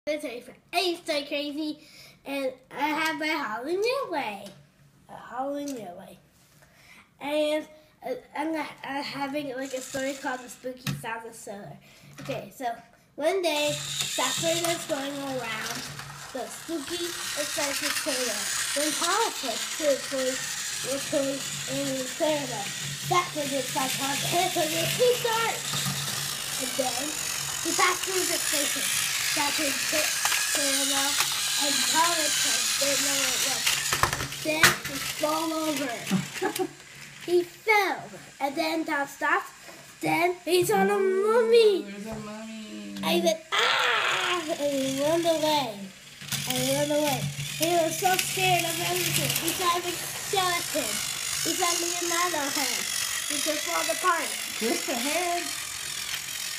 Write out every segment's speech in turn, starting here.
It's ready for Easter crazy, and I have my Halloween getaway. And I'm having like a story called The Spooky Sounds of Sodor. Okay, so one day, Saffron is going around the spooky sounds of Sodor. When politics was going in Canada, Saffron is like, "Hey, he starts!" And then he passed through the station. Saffron hit Canada and politics didn't know where it was. Then he fell over. He fell, and then Tom stopped. Then he saw the mummy. There's a mummy. And he said, "Ah!" And he ran away. He was so scared of everything. He saw a big skeleton. He saw Leonardo head. He just fall apart. Just the head.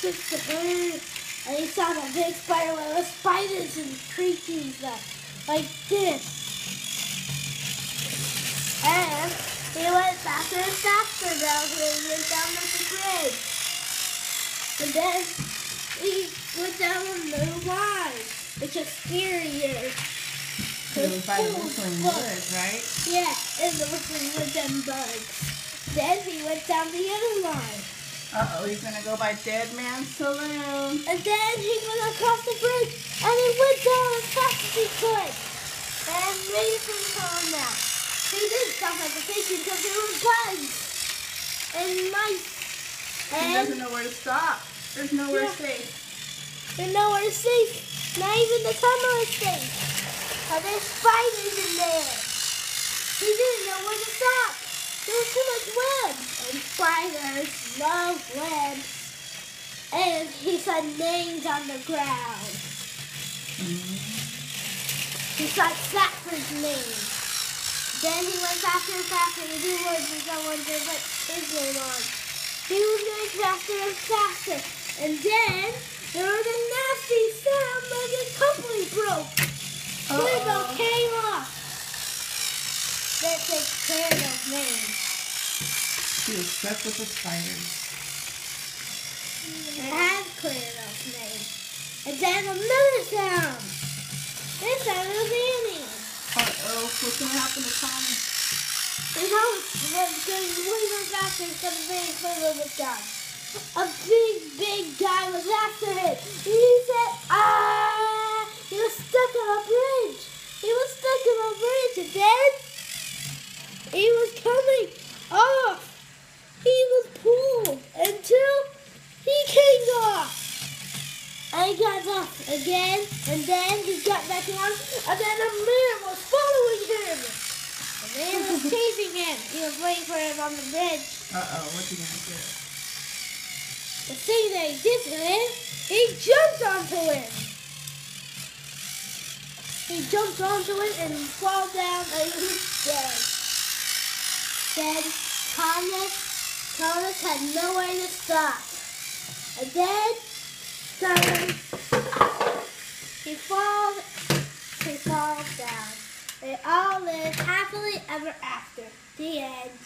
Just the head. And he saw the big spider web with spiders and creatures like this. And he went faster and faster now when he went down the bridge. And then he went down the line, which is scarier. It was by the whistling woods, right? Yeah, and the whistling woods and bugs. Then he went down the other line. Uh-oh, he's going to go by Dead Man's Saloon. And then he went across the bridge, and he went down as fast as he could. And made it from home now. He didn't stop at the station because there were bugs and mice. He doesn't know where to stop. There's nowhere safe. There's nowhere safe. Not even the tunnel is safe. And there's spiders in there. He didn't know where to stop. There was too much web. And spiders love web. And he saw names on the ground. He saw Saffron's name. Then he went faster and faster, and he wasn't someone to put his name on. He was going faster and faster, and then there was a nasty sound like his company broke. Clearbell came off. That takes Clearbell's name. He was stuck with the spiders. It had Clearbell's name. And then another sound. This sound was Annie. Uh-oh, what's going to happen to Tommy? His house was going way more faster because the big Clearbell was gone. A big guy was after him. He said, "Ah!" He was stuck on a bridge. And then he was coming off. He was pulled until he came off. And he got off again, and then he got back on, and then a man was following him. The man was chasing him. He was waiting for him on the bridge. Uh-oh, what's he going to do? The thing that he did to him, he jumped onto him. He jumped onto it and fell down, and he's dead. Then Thomas had nowhere to stop. And then he falls down. They all live happily ever after. The end.